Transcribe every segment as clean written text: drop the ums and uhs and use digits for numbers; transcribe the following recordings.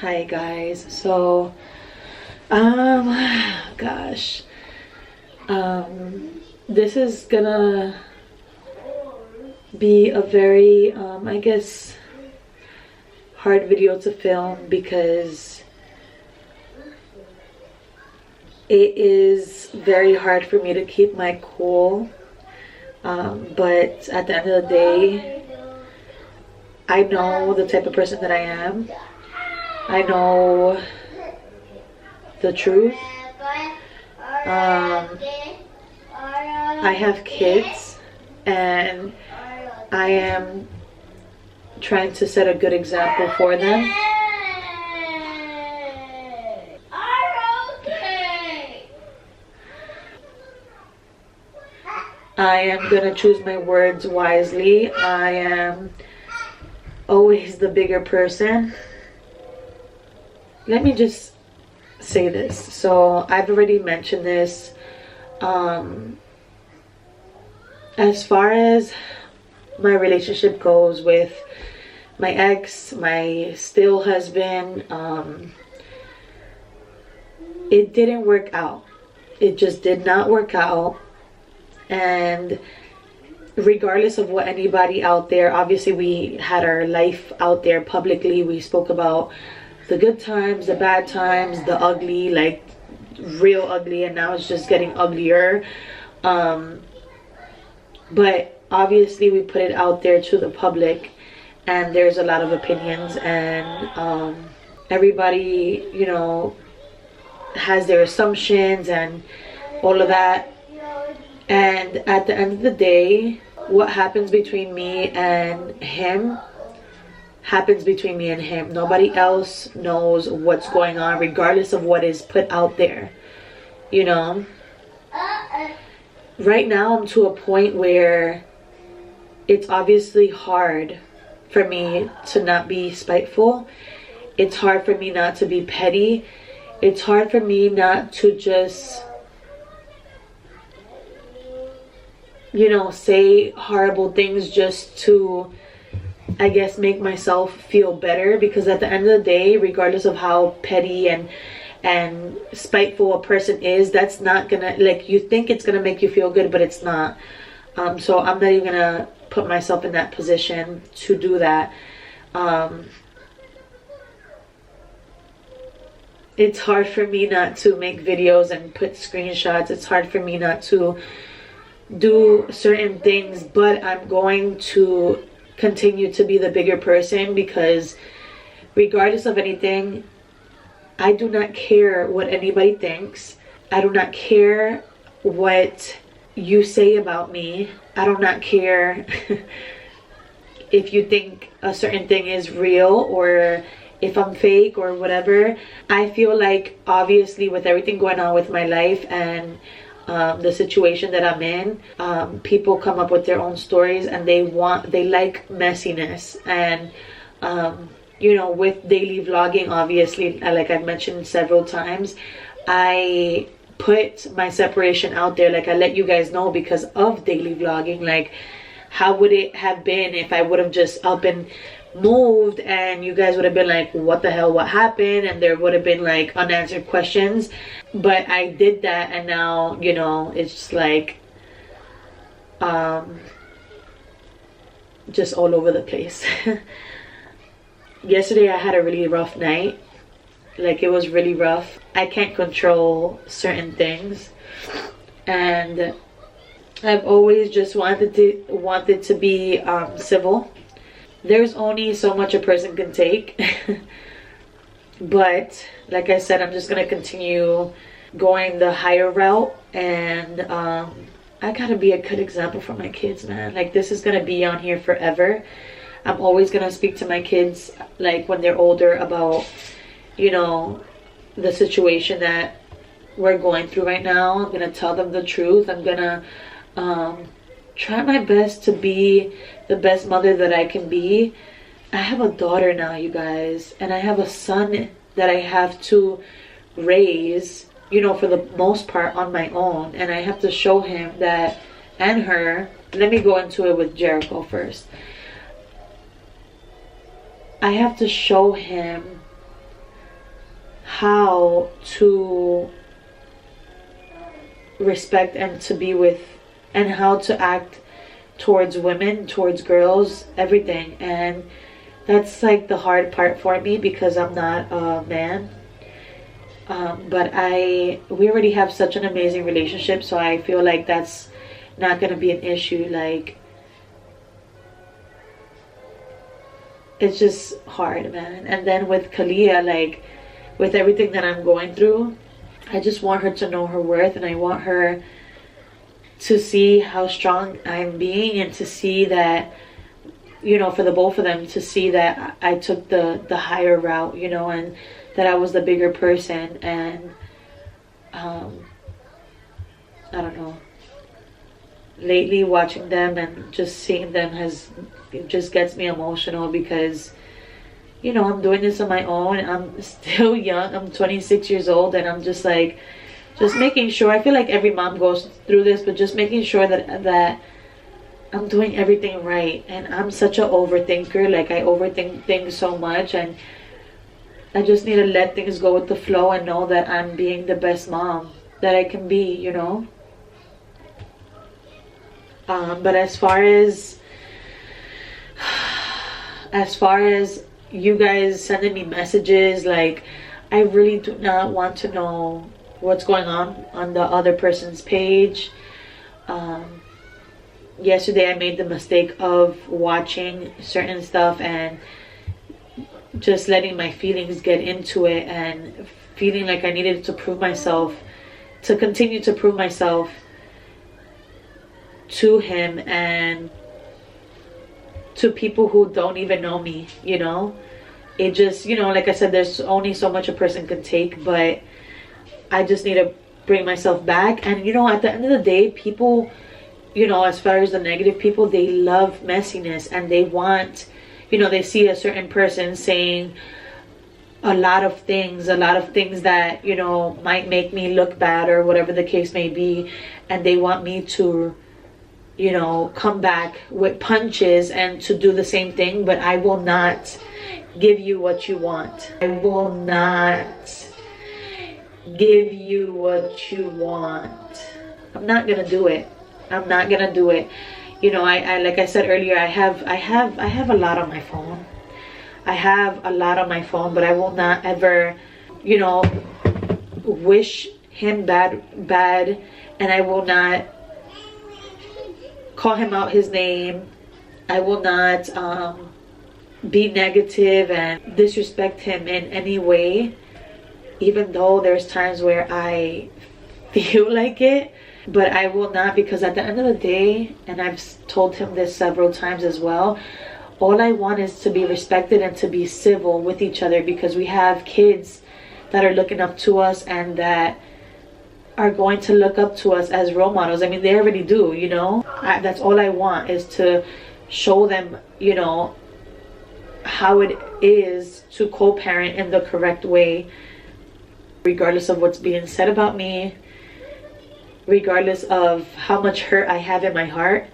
Hi guys. Gosh. This is gonna be a very I guess hard video to film because it is very hard for me to keep my cool. But at the end of the day, I know the type of person that I am. I know the truth. I have kids and I am trying to set a good example for them. I am gonna choose my words wisely. I am always the bigger person. Let me just say this. So I've already mentioned this. As far as my relationship goes with my ex, my still husband, it didn't work out. It just did not work out. And regardless of what anybody out there, obviously we had our life out there publicly. We spoke about the good times, the bad times, the ugly, like real ugly, and now it's just getting uglier. But obviously we put it out there to the public, and there's a lot of opinions, and everybody, you know, has their assumptions and all of that. And at the end of the day, what happens between me and him happens between me and him. Nobody else knows what's going on, regardless of what is put out there, you know. Right now I'm to a point where it's obviously hard for me to not be spiteful. It's hard for me not to be petty. It's hard for me not to just, you know, say horrible things just to, I guess, make myself feel better. Because at the end of the day, regardless of how petty and spiteful a person is, that's not gonna, like, you think it's gonna make you feel good, but it's not. So I'm not even gonna put myself in that position to do that. It's hard for me not to make videos and put screenshots. It's hard for me not to do certain things, but I'm going to continue to be the bigger person, because regardless of anything, I do not care what anybody thinks. I do not care what you say about me. I do not care if you think a certain thing is real or if I'm fake or whatever. I feel like, obviously, with everything going on with my life and the situation that I'm in, people come up with their own stories, and they like messiness. And you know, with daily vlogging, obviously, like I've mentioned several times, I put my separation out there. Like, I let you guys know because of daily vlogging. Like, how would it have been if I would have just up and moved and you guys would have been like, what the hell, what happened? And there would have been like unanswered questions. But I did that, and now, you know, it's just like just all over the place. Yesterday I had a really rough night. Like, it was really rough. I can't control certain things, and I've always just wanted to be civil. There's only so much a person can take. But like I said, I'm just gonna continue going the higher route, and I gotta be a good example for my kids, man. Like, this is gonna be on here forever. I'm always gonna speak to my kids, like, when they're older, about, you know, the situation that we're going through right now. I'm gonna tell them the truth. I'm gonna try my best to be the best mother that I can be. I have a daughter now, you guys, and I have a son that I have to raise, you know, for the most part on my own. And I have to show him that, and her. Let me go into it with Jericho first. I have to show him how to respect and to be with, and how to act towards women, towards girls, everything. And that's like the hard part for me because I'm not a man. But we already have such an amazing relationship, so I feel like that's not gonna be an issue. Like, it's just hard, man. And then with Kalia, like, with everything that I'm going through, I just want her to know her worth, and I want her to see how strong I'm being, and to see that, you know, for the both of them, to see that I took the higher route, you know, and that I was the bigger person. And I don't know, lately watching them and just seeing them it just gets me emotional, because, you know, I'm doing this on my own. I'm still young. I'm 26 years old, and I'm just like, just making sure, I feel like every mom goes through this, but just making sure that I'm doing everything right. And I'm such an overthinker. Like, I overthink things so much, and I just need to let things go with the flow and know that I'm being the best mom that I can be, you know. But as far as you guys sending me messages, like, I really do not want to know what's going on the other person's page. Yesterday I made the mistake of watching certain stuff and just letting my feelings get into it, and feeling like I needed to prove myself, to continue to prove myself to him and to people who don't even know me, you know. It just, you know, like I said, there's only so much a person can take, but I just need to bring myself back. And, you know, at the end of the day, people, you know, as far as the negative people, they love messiness, and they want, you know, they see a certain person saying a lot of things that, you know, might make me look bad or whatever the case may be, and they want me to, you know, come back with punches and to do the same thing. But I will not give you what you want. I will not give you what you want. I'm not gonna do it. I'm not gonna do it. You know, I like I said earlier, I have a lot on my phone. I have a lot on my phone, but I will not ever, you know, wish him bad, and I will not call him out his name. I will not be negative and disrespect him in any way, even though there's times where I feel like it. But I will not, because at the end of the day, and I've told him this several times as well, all I want is to be respected and to be civil with each other, because we have kids that are looking up to us and that are going to look up to us as role models. I mean, they already do, you know. That's all I want, is to show them, you know, how it is to co-parent in the correct way, regardless of what's being said about me, regardless of how much hurt I have in my heart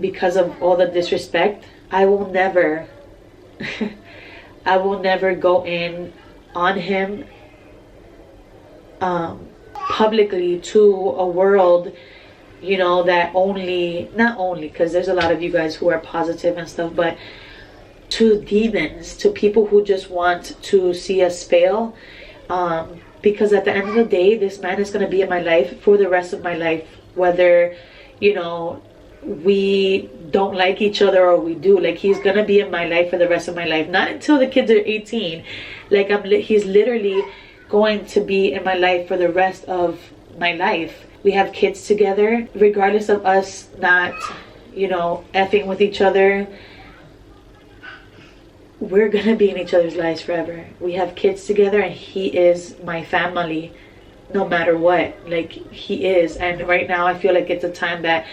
because of all the disrespect. I will never I will never go in on him publicly to a world, you know, that not only because there's a lot of you guys who are positive and stuff, but to demons, to people who just want to see us fail. Because at the end of the day, this man is going to be in my life for the rest of my life, whether, you know, we don't like each other or we do. Like, he's going to be in my life for the rest of my life, not until the kids are 18. Like, he's literally going to be in my life for the rest of my life. We have kids together, regardless of us not, you know, effing with each other. We're gonna be in each other's lives forever. We have kids together, and he is my family no matter what. Like, he is. And right now I feel like it's a time that,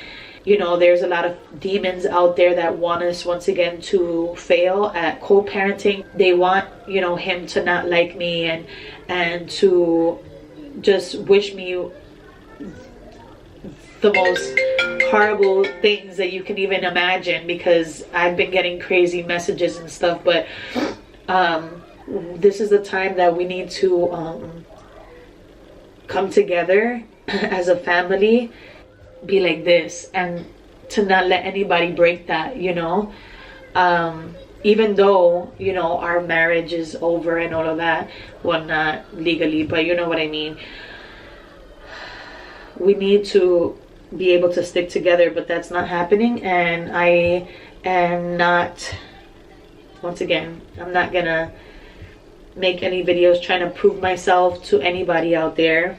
you know, there's a lot of demons out there that want us once again to fail at co-parenting. They want, you know, him to not like me and to just wish me the most horrible things that you can even imagine, because I've been getting crazy messages and stuff. But this is the time that we need to come together as a family, be like this, and to not let anybody break that, you know. Even though, you know, our marriage is over and all of that, well, not legally, but you know what I mean. We need to be able to stick together, but that's not happening. And I am not, once again, I'm not gonna make any videos trying to prove myself to anybody out there.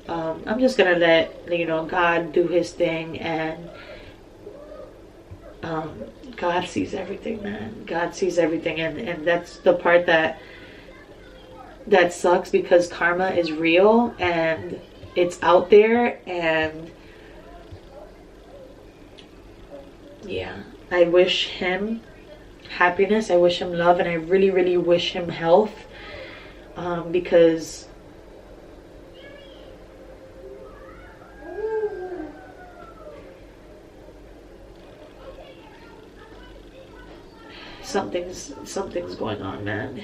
I'm just gonna let, you know, God do his thing, and God sees everything, man. God sees everything, and that's the part that sucks, because karma is real and it's out there. And yeah, I wish him happiness, I wish him love, and I really, really wish him health, because something's going on, man.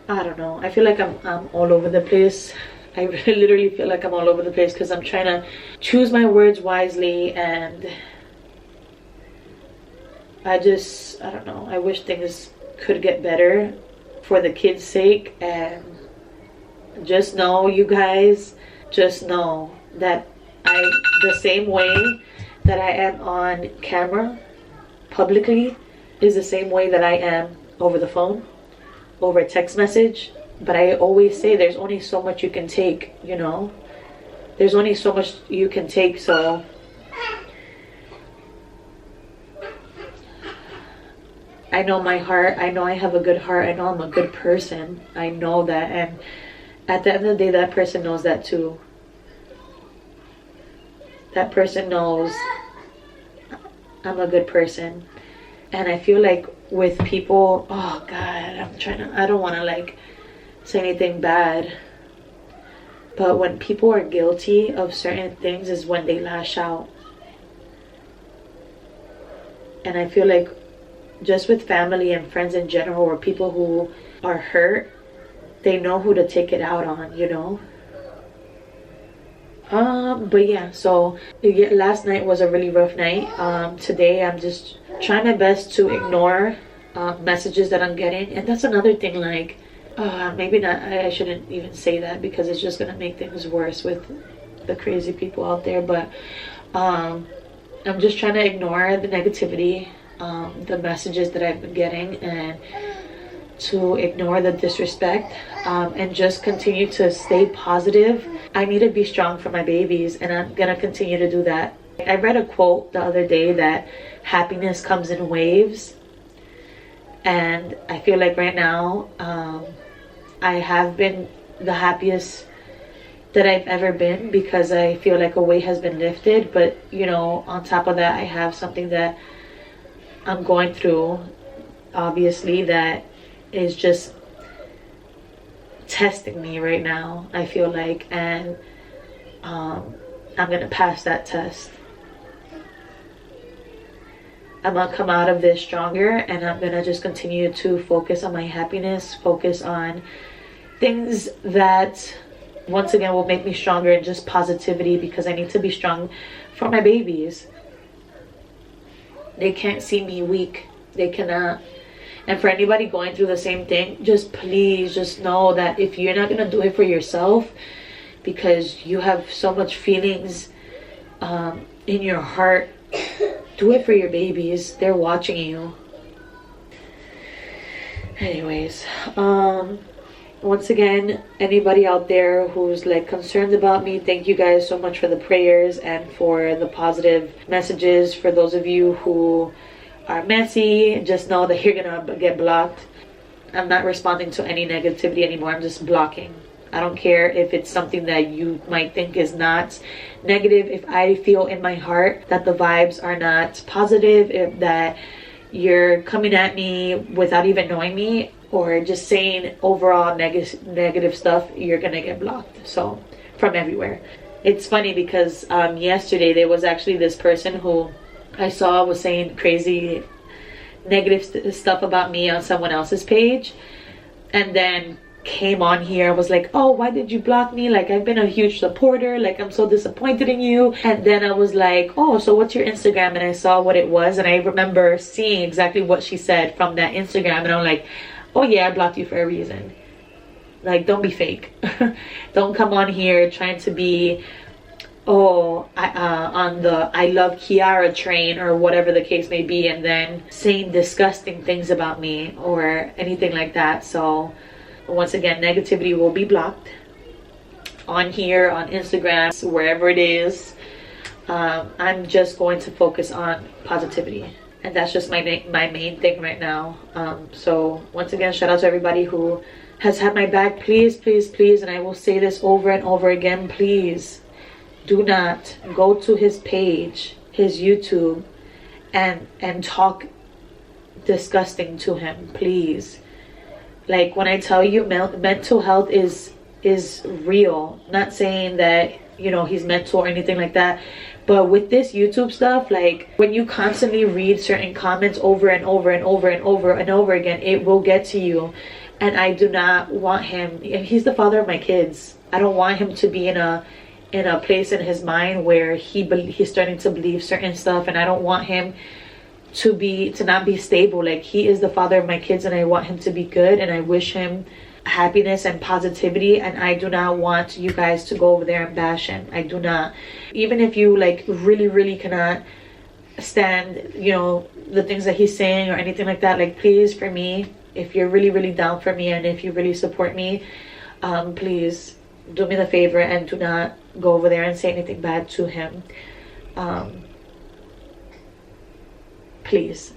I don't know. I feel like I'm all over the place. I literally feel like I'm all over the place, because I'm trying to choose my words wisely, and I don't know. I wish things could get better for the kids' sake. And just know, you guys, just know that the same way that I am on camera publicly is the same way that I am over the phone, over a text message. But I always say there's only so much you can take, you know. There's only so much you can take. So I know my heart. I know I have a good heart. I know I'm a good person. I know that. And at the end of the day, that person knows that too. That person knows I'm a good person. And I feel like with people, oh God, I don't want to like say anything bad, but when people are guilty of certain things is when they lash out. And I feel like just with family and friends in general, or people who are hurt, they know who to take it out on, you know. But yeah, so last night was a really rough night. Today I'm just trying my best to ignore messages that I'm getting. And that's another thing, like maybe not, I shouldn't even say that, because it's just gonna make things worse with the crazy people out there. But I'm just trying to ignore the negativity, the messages that I've been getting, and to ignore the disrespect, and just continue to stay positive. I need to be strong for my babies, and I'm gonna continue to do that. I read a quote the other day that happiness comes in waves, and I feel like right now I have been the happiest that I've ever been, because I feel like a weight has been lifted. But you know, on top of that, I have something that I'm going through, obviously, that is just testing me right now, I feel like. And I'm gonna pass that test. I'm gonna come out of this stronger, and I'm gonna just continue to focus on my happiness, focus on things that once again will make me stronger, and just positivity, because I need to be strong for my babies. They can't see me weak. They cannot. And for anybody going through the same thing, just please just know that if you're not gonna do it for yourself, because you have so much feelings in your heart, do it for your babies. They're watching you. Anyways, once again, anybody out there who's like concerned about me, thank you guys so much for the prayers and for the positive messages. For those of you who are messy, just know that you're gonna get blocked. I'm not responding to any negativity anymore. I'm just blocking. I don't care if it's something that you might think is not negative. If I feel in my heart that the vibes are not positive, if that you're coming at me without even knowing me, or just saying overall negative stuff, you're gonna get blocked. So from everywhere. It's funny because yesterday there was actually this person who I saw was saying crazy negative stuff about me on someone else's page, and then came on here, was like, oh, why did you block me? Like, I've been a huge supporter, like, I'm so disappointed in you. And then I was like, oh, so what's your Instagram? And I saw what it was, and I remember seeing exactly what she said from that Instagram, and I'm like, oh yeah, I blocked you for a reason. Like, don't be fake. Don't come on here trying to be, oh, on the I love Kiara train or whatever the case may be, and then saying disgusting things about me or anything like that. So once again, negativity will be blocked on here, on Instagram, wherever it is. I'm just going to focus on positivity, and that's just my main thing right now. So once again, shout out to everybody who has had my back. Please, please, please, and I will say this over and over again, please do not go to his page, his YouTube, and talk disgusting to him, please. Like, when I tell you mental health is real, not saying that, you know, he's mental or anything like that, but with this YouTube stuff, like, when you constantly read certain comments over and over and over and over and over again, it will get to you. And I do not want him, he's the father of my kids, I don't want him to be in a place in his mind where he's starting to believe certain stuff, and I don't want him to not be stable. Like, he is the father of my kids, and I want him to be good, and I wish him happiness and positivity, and I do not want you guys to go over there and bash him. I do not. Even if you like really cannot stand, you know, the things that he's saying or anything like that, like, please, for me, if you're really down for me and if you really support me, please do me the favor and do not go over there and say anything bad to him. Please.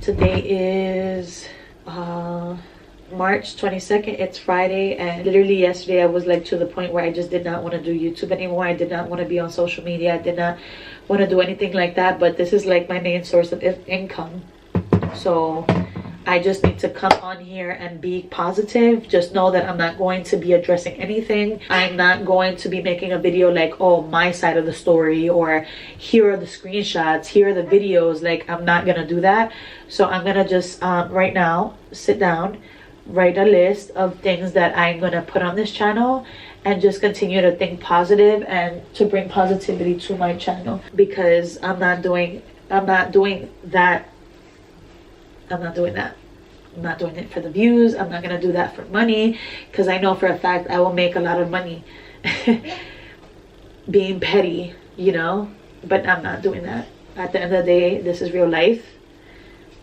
Today is March 22nd. It's Friday, and literally yesterday I was like to the point where I just did not want to do YouTube anymore. I did not want to be on social media. I did not want to do anything like that, but this is like my main source of income. So I just need to come on here and be positive. Just know that I'm not going to be addressing anything. I'm not going to be making a video like, oh, my side of the story, or here are the screenshots, here are the videos. Like, I'm not gonna do that. So I'm gonna just right now sit down, write a list of things that I'm gonna put on this channel, and just continue to think positive and to bring positivity to my channel, because I'm not doing that. I'm not doing that. I'm not doing it for the views. I'm not gonna do that for money, because I know for a fact I will make a lot of money being petty, you know. But I'm not doing that. At the end of the day, this is real life.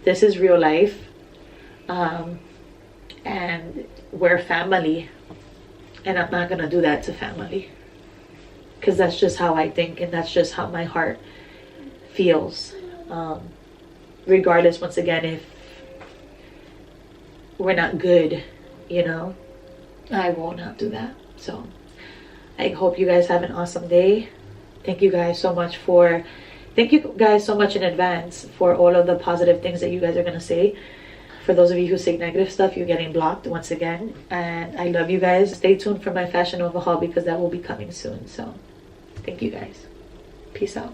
This is real life. And we're family, and I'm not gonna do that to family, because that's just how I think, and that's just how my heart feels. Regardless, once again, if we're not good, you know, I will not do that. So I hope you guys have an awesome day. Thank you guys so much in advance for all of the positive things that you guys are gonna say. For those of you who say negative stuff, you're getting blocked once again, and I love you guys. Stay tuned for my Fashion Nova haul, because that will be coming soon. So thank you guys. Peace out.